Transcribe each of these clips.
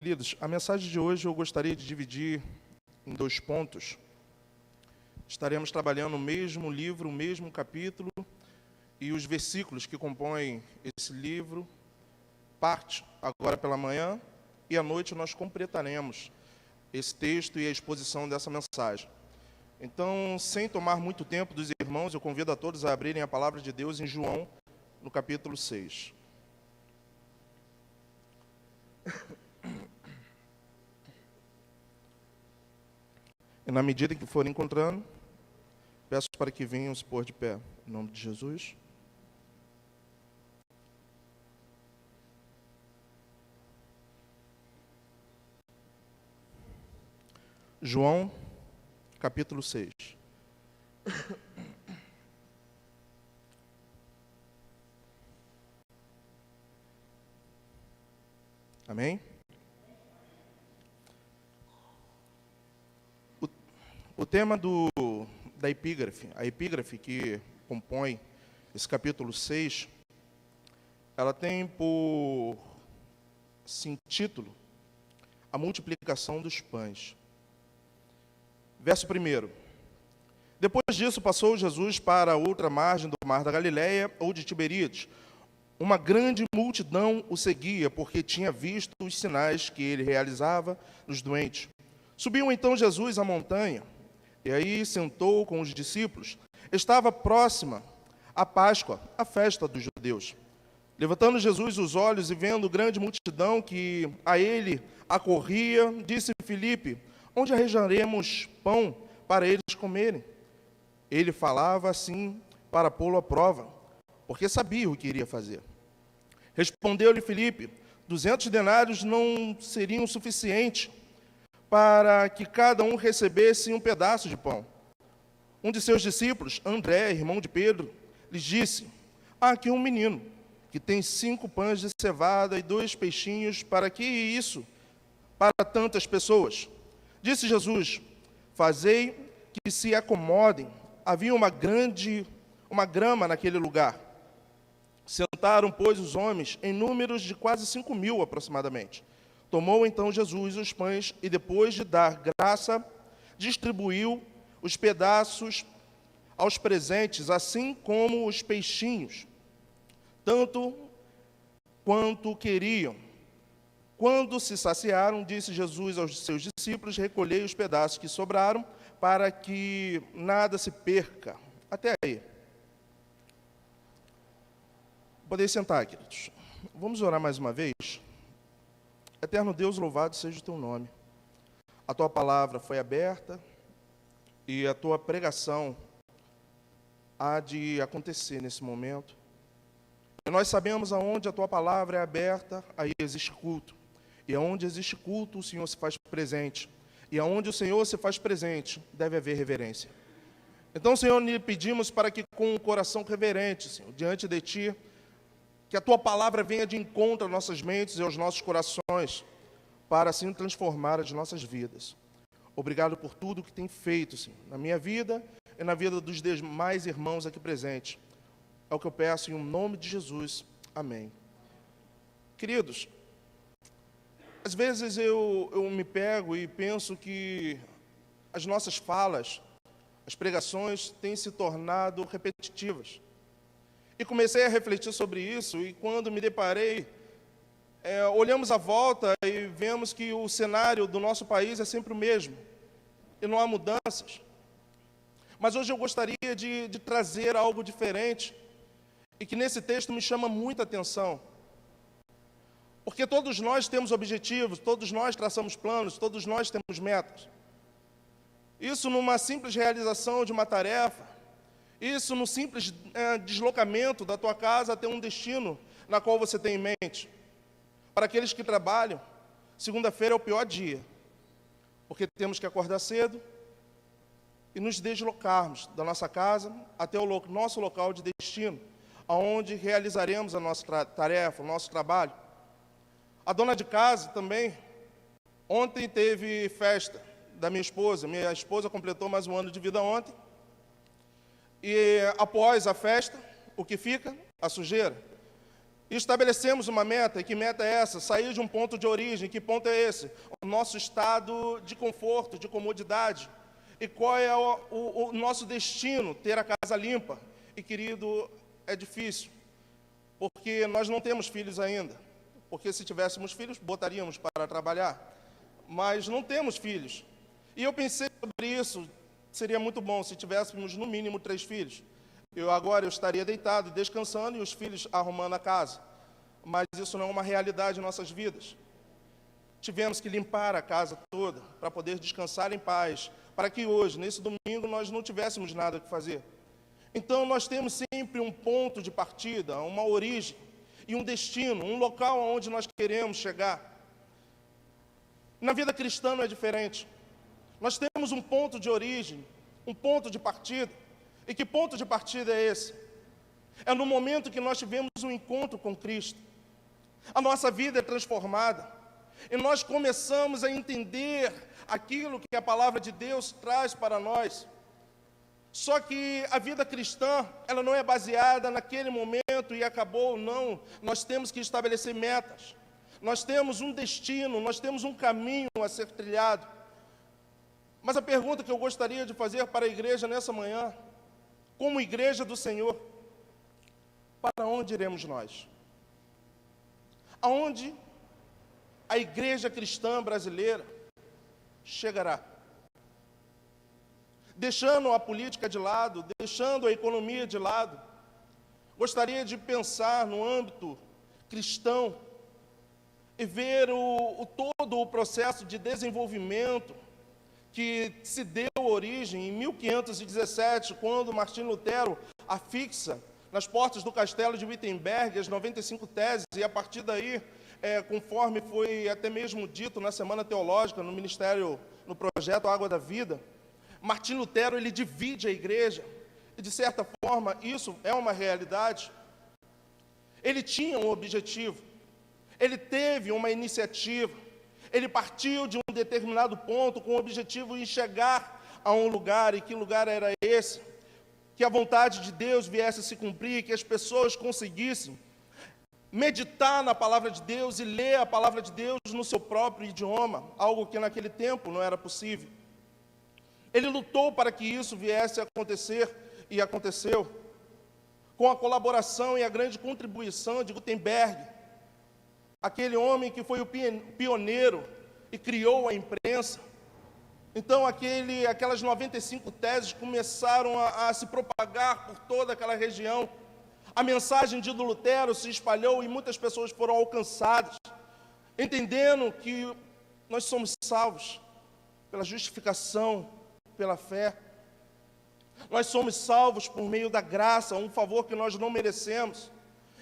Queridos, a mensagem de hoje eu gostaria de dividir em 2 pontos. Estaremos trabalhando o mesmo livro, o mesmo capítulo, e os versículos que compõem esse livro, parte agora pela manhã, e à noite nós completaremos esse texto e a exposição dessa mensagem. Então, sem tomar muito tempo dos irmãos, eu convido a todos a abrirem a palavra de Deus em João, no capítulo 6. E na medida que forem encontrando, peço para que venham se pôr de pé, em nome de Jesus. João, capítulo 6. Amém? O tema da epígrafe, a epígrafe que compõe esse capítulo 6, ela tem por título a multiplicação dos pães. Verso 1. Depois disso, passou Jesus para a outra margem do mar da Galileia, ou de Tiberíades. Uma grande multidão o seguia, porque tinha visto os sinais que ele realizava nos doentes. Subiu então Jesus à montanha, e aí sentou com os discípulos. Estava próxima a Páscoa, a festa dos judeus. Levantando Jesus os olhos e vendo grande multidão que a ele acorria, disse Filipe: onde arranjaremos pão para eles comerem? Ele falava assim para pô-lo à prova, porque sabia o que iria fazer. Respondeu-lhe Filipe: 200 denários não seriam suficientes para que cada um recebesse um pedaço de pão. Um de seus discípulos, André, irmão de Pedro, lhes disse: há aqui um menino que tem 5 pães de cevada e 2 peixinhos, para que isso para tantas pessoas? Disse Jesus: fazei que se acomodem. Havia uma grama naquele lugar. Sentaram, pois, os homens, em números de quase 5.000 aproximadamente. Tomou então Jesus os pães e, depois de dar graça, distribuiu os pedaços aos presentes, assim como os peixinhos, tanto quanto queriam. Quando se saciaram, disse Jesus aos seus discípulos: recolhei os pedaços que sobraram, para que nada se perca. Até aí. Podem sentar, queridos. Vamos orar mais uma vez? Eterno Deus, louvado seja o teu nome. A tua palavra foi aberta e a tua pregação há de acontecer nesse momento. E nós sabemos aonde a tua palavra é aberta, aí existe culto. E aonde existe culto, o Senhor se faz presente. E aonde o Senhor se faz presente, deve haver reverência. Então, Senhor, lhe pedimos para que com um coração reverente, Senhor, diante de Ti, que a Tua palavra venha de encontro às nossas mentes e aos nossos corações, para assim transformar as nossas vidas. Obrigado por tudo que tem feito, Senhor, na minha vida e na vida dos demais irmãos aqui presentes. É o que eu peço em nome de Jesus. Amém. Queridos, às vezes eu me pego e penso que as nossas falas, as pregações têm se tornado repetitivas. E comecei a refletir sobre isso, e quando me deparei, olhamos à volta e vemos que o cenário do nosso país é sempre o mesmo, e não há mudanças. Mas hoje eu gostaria de trazer algo diferente, e que nesse texto me chama muita atenção. Porque todos nós temos objetivos, todos nós traçamos planos, todos nós temos metas. Isso numa simples realização de uma tarefa, isso no simples deslocamento da tua casa até um destino na qual você tem em mente. Para aqueles que trabalham, segunda-feira é o pior dia, porque temos que acordar cedo e nos deslocarmos da nossa casa até o nosso local de destino, aonde realizaremos a nossa tarefa, o nosso trabalho. A dona de casa também, ontem teve festa da minha esposa completou mais um ano de vida ontem, e após a festa, o que fica? A sujeira. E estabelecemos uma meta, e que meta é essa? Sair de um ponto de origem. Que ponto é esse? O nosso estado de conforto, de comodidade. E qual é o nosso destino? Ter a casa limpa. E, querido, é difícil, porque nós não temos filhos ainda. Porque se tivéssemos filhos, botaríamos para trabalhar. Mas não temos filhos. E eu pensei sobre isso, seria muito bom se tivéssemos no mínimo 3 filhos. Agora eu estaria deitado, descansando, e os filhos arrumando a casa. Mas isso não é uma realidade em nossas vidas. Tivemos que limpar a casa toda para poder descansar em paz, para que hoje, nesse domingo, nós não tivéssemos nada o que fazer. Então nós temos sempre um ponto de partida, uma origem e um destino, um local onde nós queremos chegar. Na vida cristã não é diferente. Nós temos um ponto de origem, um ponto de partida. E que ponto de partida é esse? É no momento que nós tivemos um encontro com Cristo. A nossa vida é transformada. E nós começamos a entender aquilo que a palavra de Deus traz para nós. Só que a vida cristã, ela não é baseada naquele momento e acabou, não. Nós temos que estabelecer metas. Nós temos um destino, nós temos um caminho a ser trilhado. Mas a pergunta que eu gostaria de fazer para a igreja nessa manhã, como igreja do Senhor, para onde iremos nós? Aonde a igreja cristã brasileira chegará? Deixando a política de lado, deixando a economia de lado, gostaria de pensar no âmbito cristão e ver todo o processo de desenvolvimento que se deu origem em 1517, quando Martim Lutero afixa nas portas do castelo de Wittenberg as 95 teses, e a partir daí, conforme foi até mesmo dito na Semana Teológica, no ministério, no projeto Água da Vida, Martim Lutero, ele divide a igreja, e de certa forma isso é uma realidade. Ele tinha um objetivo, ele teve uma iniciativa, ele partiu de um determinado ponto com o objetivo de chegar a um lugar, e que lugar era esse? Que a vontade de Deus viesse a se cumprir, que as pessoas conseguissem meditar na palavra de Deus e ler a palavra de Deus no seu próprio idioma, algo que naquele tempo não era possível. Ele lutou para que isso viesse a acontecer, e aconteceu, com a colaboração e a grande contribuição de Gutenberg, aquele homem que foi o pioneiro e criou a imprensa. Então aquelas 95 teses começaram a se propagar por toda aquela região. A mensagem de Lutero se espalhou e muitas pessoas foram alcançadas, entendendo que nós somos salvos pela justificação, pela fé. Nós somos salvos por meio da graça, um favor que nós não merecemos.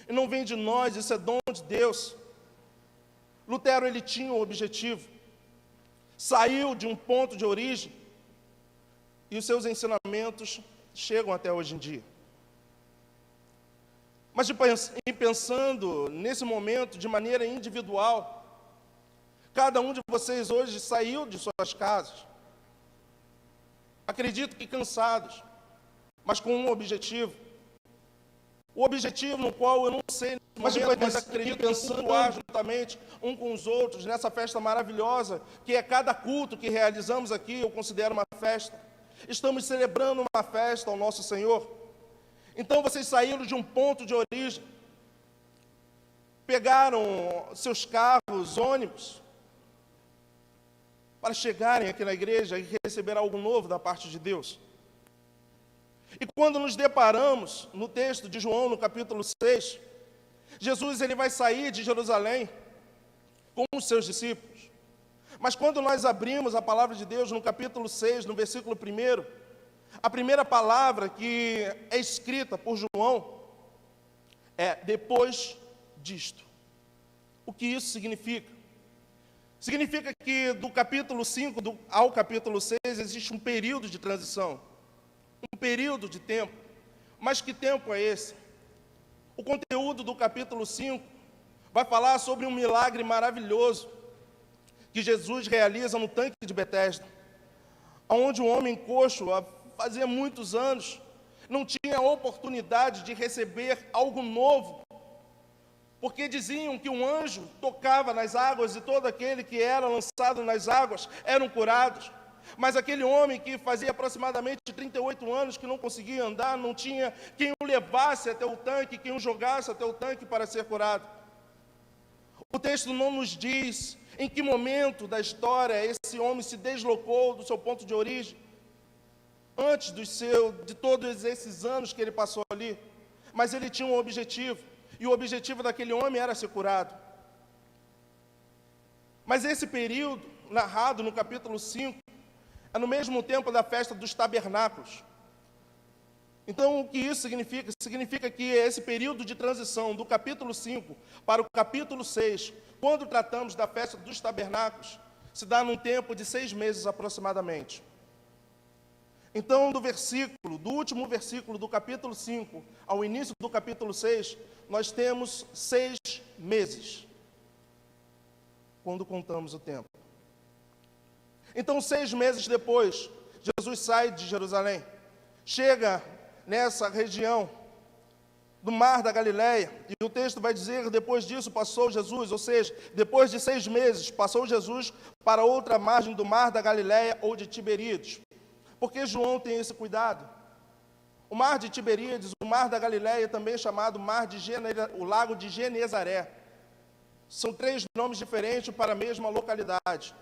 E não vem de nós, isso é dom de Deus. Lutero, ele tinha um objetivo. Saiu de um ponto de origem e os seus ensinamentos chegam até hoje em dia. Mas pensando nesse momento de maneira individual, cada um de vocês hoje saiu de suas casas, acredito que cansados, mas com um objetivo. O objetivo no qual eu não sei, mas acredito pensando juntamente um com os outros, nessa festa maravilhosa, que é cada culto que realizamos aqui, eu considero uma festa. Estamos celebrando uma festa ao nosso Senhor. Então vocês saíram de um ponto de origem, pegaram seus carros, ônibus, para chegarem aqui na igreja e receber algo novo da parte de Deus. E quando nos deparamos no texto de João, no capítulo 6, Jesus ele vai sair de Jerusalém com os seus discípulos. Mas quando nós abrimos a palavra de Deus no capítulo 6, no versículo 1, a primeira palavra que é escrita por João é depois disto. O que isso significa? Significa que do capítulo 5 ao capítulo 6 existe um período de transição, um período de tempo. Mas que tempo é esse? O conteúdo do capítulo 5 vai falar sobre um milagre maravilhoso que Jesus realiza no tanque de Betesda, onde um homem coxo, fazia muitos anos, não tinha a oportunidade de receber algo novo, porque diziam que um anjo tocava nas águas e todo aquele que era lançado nas águas eram curados. Mas aquele homem que fazia aproximadamente 38 anos que não conseguia andar, não tinha quem o levasse até o tanque, quem o jogasse até o tanque para ser curado. O texto não nos diz em que momento da história esse homem se deslocou do seu ponto de origem, antes de todos esses anos que ele passou ali, mas ele tinha um objetivo, e o objetivo daquele homem era ser curado. Mas esse período, narrado no capítulo 5, é no mesmo tempo da festa dos tabernáculos. Então, o que isso significa? Significa que esse período de transição do capítulo 5 para o capítulo 6, quando tratamos da festa dos tabernáculos, se dá num tempo de 6 meses aproximadamente. Então, do último versículo do capítulo 5 ao início do capítulo 6, nós temos 6 meses, quando contamos o tempo. Então, 6 meses depois, Jesus sai de Jerusalém, chega nessa região do Mar da Galileia, e o texto vai dizer, depois disso passou Jesus, ou seja, depois de 6 meses, passou Jesus para outra margem do Mar da Galileia ou de Tiberíades. Porque João tem esse cuidado. O Mar de Tiberíades, o Mar da Galileia, também chamado o Lago de Genezaré. São 3 nomes diferentes para a mesma localidade.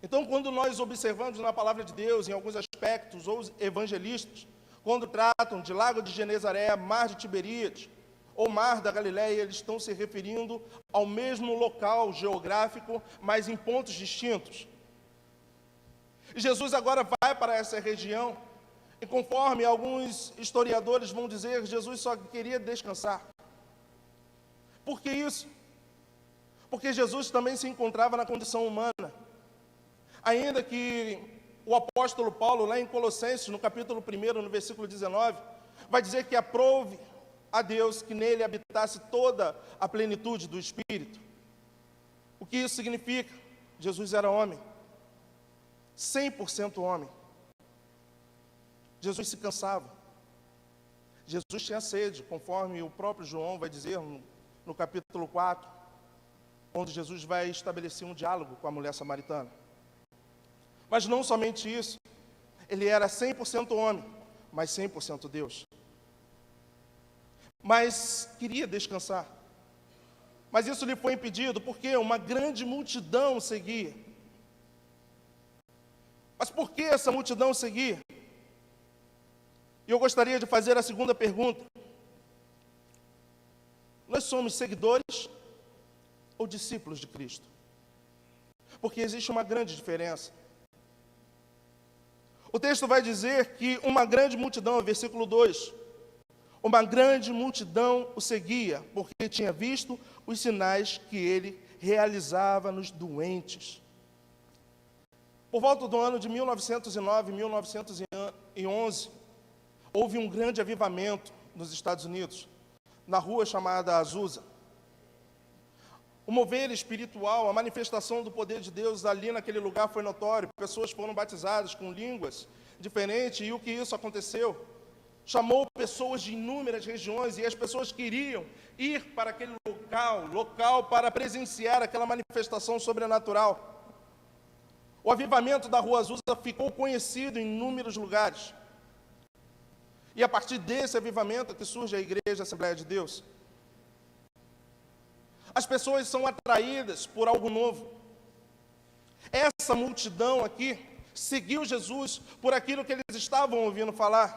Então, quando nós observamos na palavra de Deus, em alguns aspectos, ou os evangelistas, quando tratam de Lago de Genezaré, Mar de Tiberíades, ou Mar da Galileia, eles estão se referindo ao mesmo local geográfico, mas em pontos distintos. E Jesus agora vai para essa região, e conforme alguns historiadores vão dizer, Jesus só queria descansar. Por que isso? Porque Jesus também se encontrava na condição humana. Ainda que o apóstolo Paulo, lá em Colossenses, no capítulo 1, no versículo 19, vai dizer que aprove a Deus que nele habitasse toda a plenitude do Espírito. O que isso significa? Jesus era homem, 100% homem. Jesus se cansava. Jesus tinha sede, conforme o próprio João vai dizer no capítulo 4, onde Jesus vai estabelecer um diálogo com a mulher samaritana. Mas não somente isso, ele era 100% homem, mas 100% Deus. Mas queria descansar. Mas isso lhe foi impedido porque uma grande multidão seguia. Mas por que essa multidão seguia? E eu gostaria de fazer a segunda pergunta. Nós somos seguidores ou discípulos de Cristo? Porque existe uma grande diferença. O texto vai dizer que uma grande multidão, versículo 2, uma grande multidão o seguia, porque tinha visto os sinais que ele realizava nos doentes. Por volta do ano de 1909, 1911, houve um grande avivamento nos Estados Unidos, na rua chamada Azusa. O mover espiritual, a manifestação do poder de Deus ali naquele lugar foi notório. Pessoas foram batizadas com línguas diferentes, e o que isso aconteceu? Chamou pessoas de inúmeras regiões, e as pessoas queriam ir para aquele local para presenciar aquela manifestação sobrenatural. O avivamento da Rua Azusa ficou conhecido em inúmeros lugares. E a partir desse avivamento que surge a Igreja Assembleia de Deus. As pessoas são atraídas por algo novo. Essa multidão aqui seguiu Jesus por aquilo que eles estavam ouvindo falar.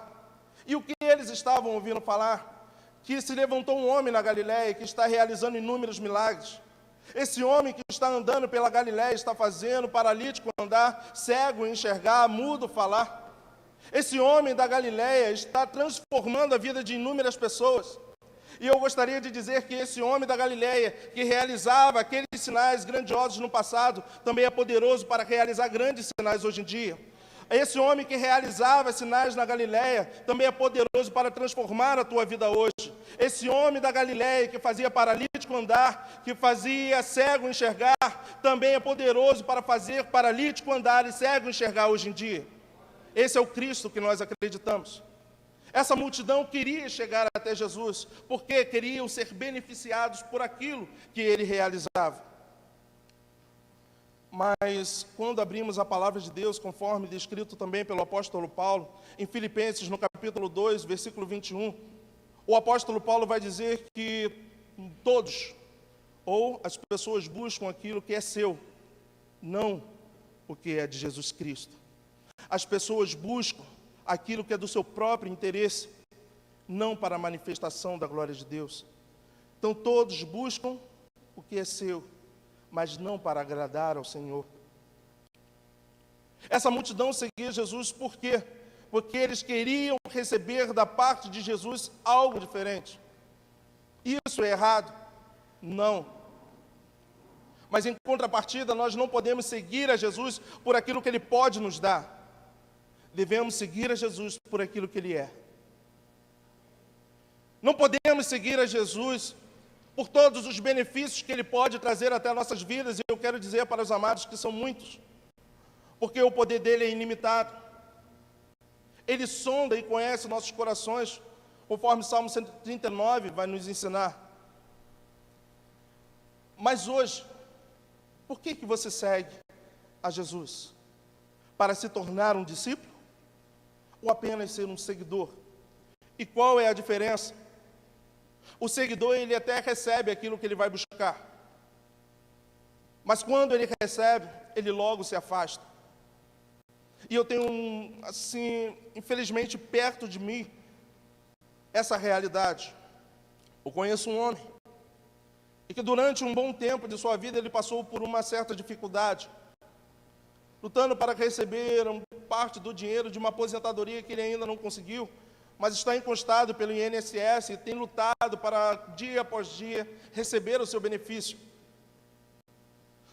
E o que eles estavam ouvindo falar? Que se levantou um homem na Galileia que está realizando inúmeros milagres. Esse homem que está andando pela Galileia está fazendo paralítico andar, cego enxergar, mudo falar. Esse homem da Galileia está transformando a vida de inúmeras pessoas. E eu gostaria de dizer que esse homem da Galileia, que realizava aqueles sinais grandiosos no passado, também é poderoso para realizar grandes sinais hoje em dia. Esse homem que realizava sinais na Galileia, também é poderoso para transformar a tua vida hoje. Esse homem da Galileia, que fazia paralítico andar, que fazia cego enxergar, também é poderoso para fazer paralítico andar e cego enxergar hoje em dia. Esse é o Cristo que nós acreditamos. Essa multidão queria chegar até Jesus, porque queriam ser beneficiados por aquilo que ele realizava. Mas quando abrimos a palavra de Deus, conforme descrito também pelo apóstolo Paulo, em Filipenses, no capítulo 2, versículo 21, o apóstolo Paulo vai dizer que todos, ou as pessoas buscam aquilo que é seu, não o que é de Jesus Cristo. As pessoas buscam aquilo que é do seu próprio interesse, não para a manifestação da glória de Deus. Então todos buscam o que é seu, mas não para agradar ao Senhor. Essa multidão seguia Jesus por quê? Porque eles queriam receber da parte de Jesus algo diferente. Isso é errado? Não. Mas em contrapartida, nós não podemos seguir a Jesus por aquilo que Ele pode nos dar. Devemos seguir a Jesus por aquilo que Ele é. Não podemos seguir a Jesus por todos os benefícios que Ele pode trazer até nossas vidas, e eu quero dizer para os amados que são muitos, porque o poder dEle é ilimitado. Ele sonda e conhece nossos corações, conforme Salmo 139 vai nos ensinar. Mas hoje, por que você segue a Jesus? Para se tornar um discípulo? Ou apenas ser um seguidor? E qual é a diferença? O seguidor, ele até recebe aquilo que ele vai buscar. Mas quando ele recebe, ele logo se afasta. E eu tenho, assim, infelizmente, perto de mim, essa realidade. Eu conheço um homem, e que durante um bom tempo de sua vida, ele passou por uma certa dificuldade, lutando para receber parte do dinheiro de uma aposentadoria que ele ainda não conseguiu, mas está encostado pelo INSS e tem lutado para, dia após dia, receber o seu benefício.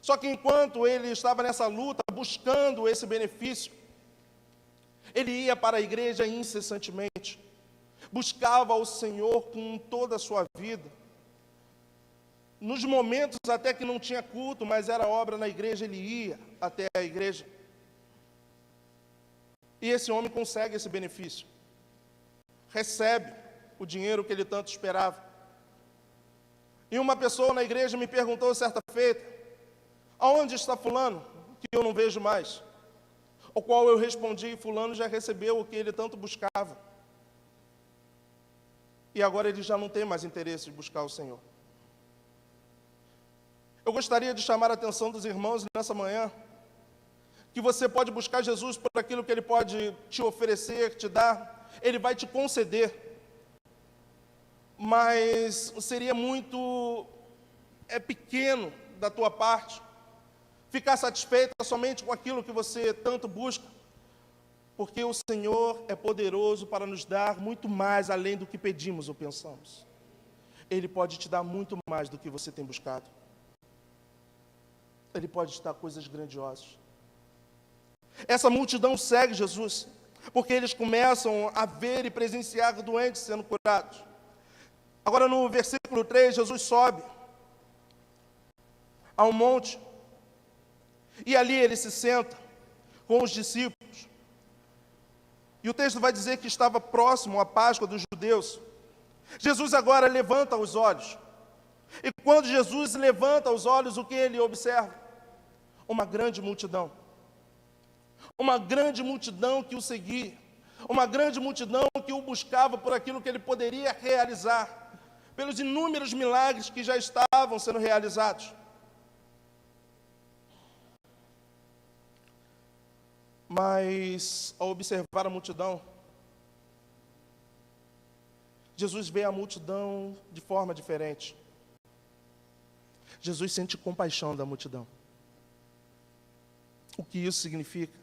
Só que enquanto ele estava nessa luta, buscando esse benefício, ele ia para a igreja incessantemente, buscava o Senhor com toda a sua vida. Nos momentos até que não tinha culto, mas era obra na igreja, ele ia até a igreja. E esse homem consegue esse benefício. Recebe o dinheiro que ele tanto esperava. E uma pessoa na igreja me perguntou certa feita: aonde está fulano, que eu não vejo mais? Ao qual eu respondi: fulano já recebeu o que ele tanto buscava. E agora ele já não tem mais interesse de buscar o Senhor. Eu gostaria de chamar a atenção dos irmãos nessa manhã, que você pode buscar Jesus por aquilo que Ele pode te oferecer, te dar. Ele vai te conceder, mas seria muito pequeno da tua parte ficar satisfeita somente com aquilo que você tanto busca, porque o Senhor é poderoso para nos dar muito mais além do que pedimos ou pensamos. Ele pode te dar muito mais do que você tem buscado. Ele pode te dar coisas grandiosas. Essa multidão segue Jesus, porque eles começam a ver e presenciar doentes sendo curados. Agora no versículo 3, Jesus sobe a um monte, e ali ele se senta com os discípulos. E o texto vai dizer que estava próximo à Páscoa dos judeus. Jesus agora levanta os olhos. E quando Jesus levanta os olhos, o que ele observa? Uma grande multidão. Uma grande multidão que o seguia, uma grande multidão que o buscava por aquilo que ele poderia realizar, pelos inúmeros milagres que já estavam sendo realizados. Mas, ao observar a multidão, Jesus vê a multidão de forma diferente. Jesus sente compaixão da multidão. O que isso significa?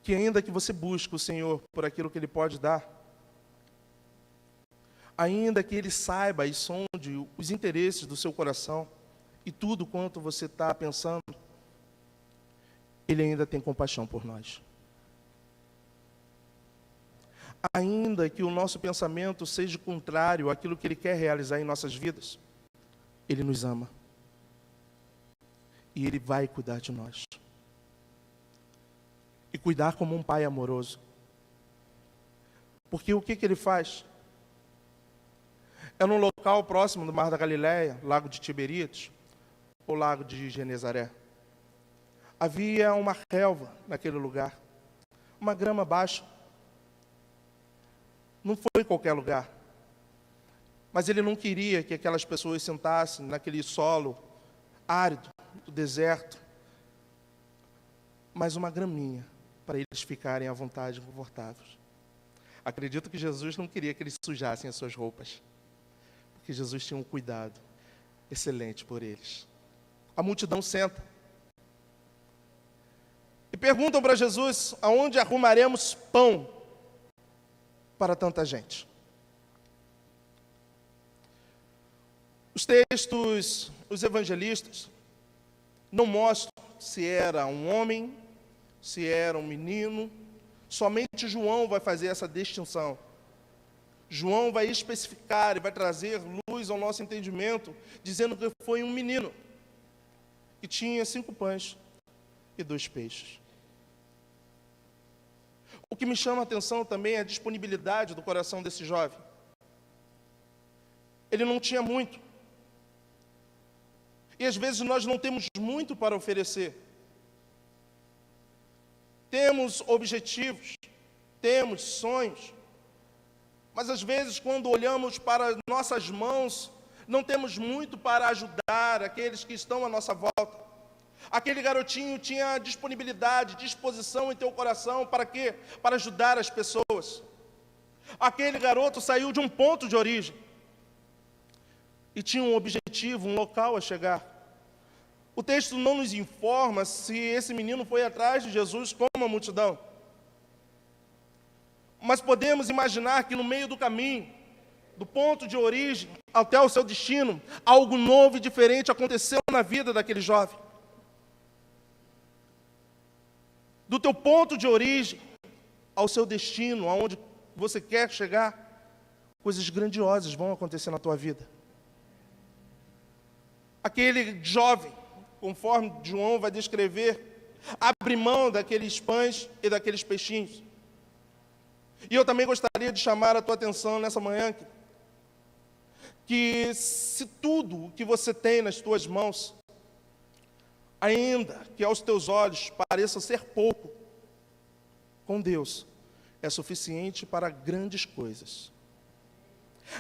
Que ainda que você busque o Senhor por aquilo que Ele pode dar, ainda que Ele saiba e sonde os interesses do seu coração e tudo quanto você está pensando, Ele ainda tem compaixão por nós. Ainda que o nosso pensamento seja contrário àquilo que Ele quer realizar em nossas vidas, Ele nos ama. E Ele vai cuidar de nós. E cuidar como um pai amoroso. Porque o que ele faz? É num local próximo do Mar da Galileia, Lago de Tiberíades, ou Lago de Genezaré. Havia uma relva naquele lugar, uma grama baixa. Não foi em qualquer lugar. Mas ele não queria que aquelas pessoas sentassem naquele solo árido, do deserto, mas uma graminha, para eles ficarem à vontade, confortáveis. Acredito que Jesus não queria que eles sujassem as suas roupas, porque Jesus tinha um cuidado excelente por eles. A multidão senta e perguntam para Jesus: aonde arrumaremos pão para tanta gente? Os textos, os evangelistas, não mostram se era um homem, se era um menino. Somente João vai fazer essa distinção. João vai especificar e vai trazer luz ao nosso entendimento, dizendo que foi um menino que tinha 5 pães e 2 peixes. O que me chama a atenção também é a disponibilidade do coração desse jovem. Ele não tinha muito. E às vezes nós não temos muito para oferecer. Temos objetivos, temos sonhos, mas às vezes quando olhamos para nossas mãos, não temos muito para ajudar aqueles que estão à nossa volta. Aquele garotinho tinha disponibilidade, disposição em teu coração, para quê? Para ajudar as pessoas. Aquele garoto saiu de um ponto de origem e tinha um objetivo, um local a chegar. O texto não nos informa se esse menino foi atrás de Jesus como a multidão. Mas podemos imaginar que no meio do caminho, do ponto de origem até o seu destino, algo novo e diferente aconteceu na vida daquele jovem. Do teu ponto de origem ao seu destino, aonde você quer chegar, coisas grandiosas vão acontecer na tua vida. Aquele jovem, conforme João vai descrever, abre mão daqueles pães e daqueles peixinhos. E eu também gostaria de chamar a tua atenção nessa manhã, que se tudo o que você tem nas tuas mãos, ainda que aos teus olhos pareça ser pouco, com Deus é suficiente para grandes coisas.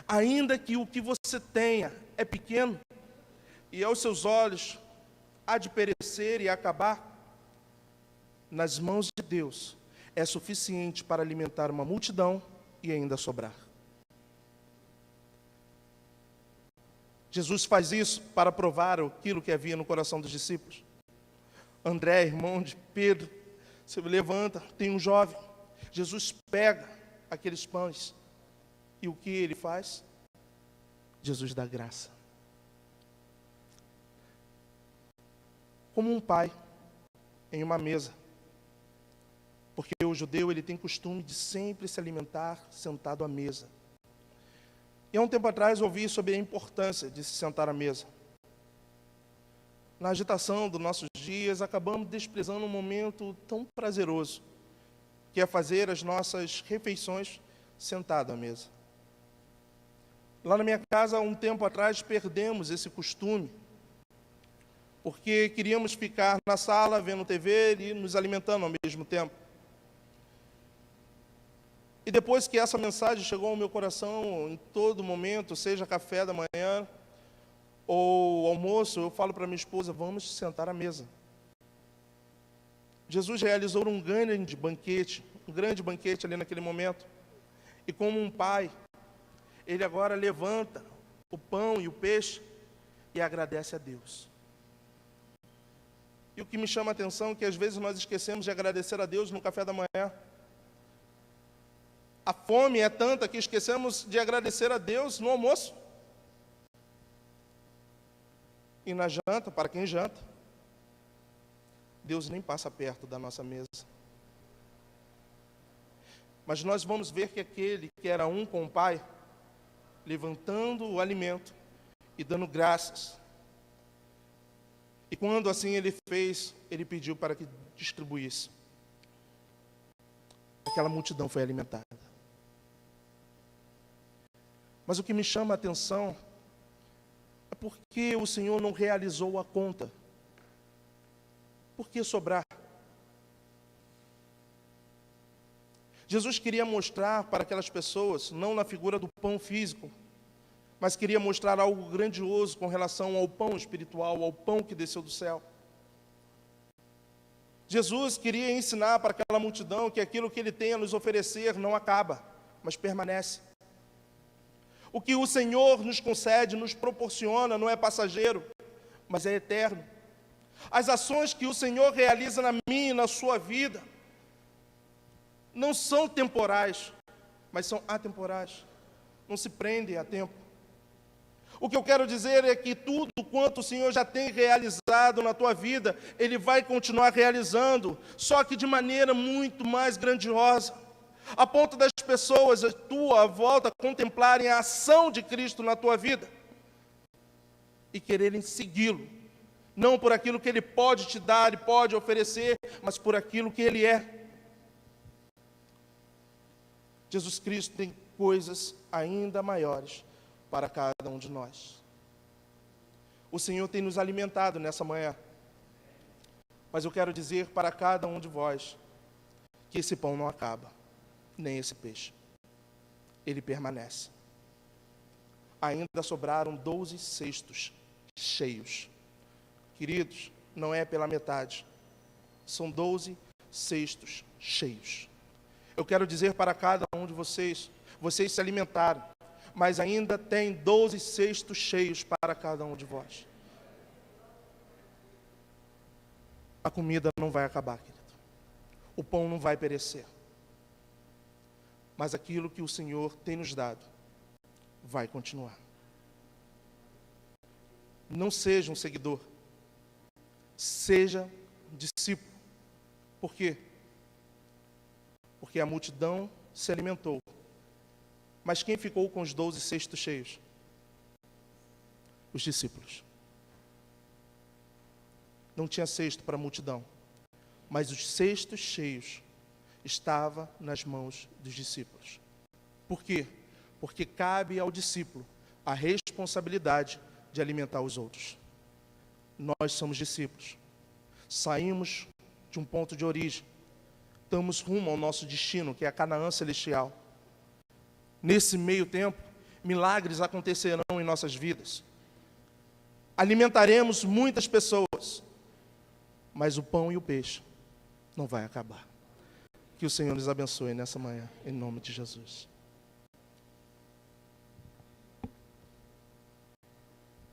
Ainda que o que você tenha é pequeno, e aos seus olhos há de perecer e acabar, nas mãos de Deus é suficiente para alimentar uma multidão e ainda sobrar. Jesus faz isso para provar aquilo que havia no coração dos discípulos. André, irmão de Pedro, se levanta, tem um jovem. Jesus pega aqueles pães e o que ele faz? Jesus dá graça. Como um pai em uma mesa. Porque o judeu ele tem costume de sempre se alimentar sentado à mesa. E há um tempo atrás eu ouvi sobre a importância de se sentar à mesa. Na agitação dos nossos dias, acabamos desprezando um momento tão prazeroso, que é fazer as nossas refeições sentado à mesa. Lá na minha casa, há um tempo atrás, perdemos esse costume, porque queríamos ficar na sala, vendo TV e nos alimentando ao mesmo tempo. E depois que essa mensagem chegou ao meu coração, em todo momento, seja café da manhã ou almoço, eu falo para minha esposa: vamos sentar à mesa. Jesus realizou um grande banquete ali naquele momento. E como um pai, ele agora levanta o pão e o peixe e agradece a Deus. E o que me chama a atenção é que às vezes nós esquecemos de agradecer a Deus no café da manhã. A fome é tanta que esquecemos de agradecer a Deus no almoço. E na janta, para quem janta, Deus nem passa perto da nossa mesa. Mas nós vamos ver que aquele que era um com o Pai, levantando o alimento e dando graças. E quando assim ele fez, ele pediu para que distribuísse. Aquela multidão foi alimentada. Mas o que me chama a atenção é porque o Senhor não realizou a conta. Por que sobrar? Jesus queria mostrar para aquelas pessoas, não na figura do pão físico, mas queria mostrar algo grandioso com relação ao pão espiritual, ao pão que desceu do céu. Jesus queria ensinar para aquela multidão que aquilo que Ele tem a nos oferecer não acaba, mas permanece. O que o Senhor nos concede, nos proporciona, não é passageiro, mas é eterno. As ações que o Senhor realiza na minha e na sua vida não são temporais, mas são atemporais. Não se prendem a tempo. O que eu quero dizer é que tudo quanto o Senhor já tem realizado na tua vida, Ele vai continuar realizando, só que de maneira muito mais grandiosa, a ponto das pessoas à tua volta contemplarem a ação de Cristo na tua vida e quererem segui-lo, não por aquilo que Ele pode te dar e pode oferecer, mas por aquilo que Ele é. Jesus Cristo tem coisas ainda maiores para cada um de nós. O Senhor tem nos alimentado nessa manhã, mas eu quero dizer para cada um de vós que esse pão não acaba, nem esse peixe. Ele permanece. Ainda sobraram 12 cestos cheios. Queridos, não é pela metade, são 12 cestos cheios. Eu quero dizer para cada um de vocês, vocês se alimentaram, mas ainda tem 12 cestos cheios para cada um de vós. A comida não vai acabar, querido. O pão não vai perecer. Mas aquilo que o Senhor tem nos dado vai continuar. Não seja um seguidor, seja discípulo. Por quê? Porque a multidão se alimentou. Mas quem ficou com os 12 cestos cheios? Os discípulos. Não tinha cesto para a multidão, mas os cestos cheios estavam nas mãos dos discípulos. Por quê? Porque cabe ao discípulo a responsabilidade de alimentar os outros. Nós somos discípulos. Saímos de um ponto de origem. Estamos rumo ao nosso destino, que é a Canaã celestial. Nesse meio tempo, milagres acontecerão em nossas vidas. Alimentaremos muitas pessoas, mas o pão e o peixe não vai acabar. Que o Senhor nos abençoe nessa manhã, em nome de Jesus.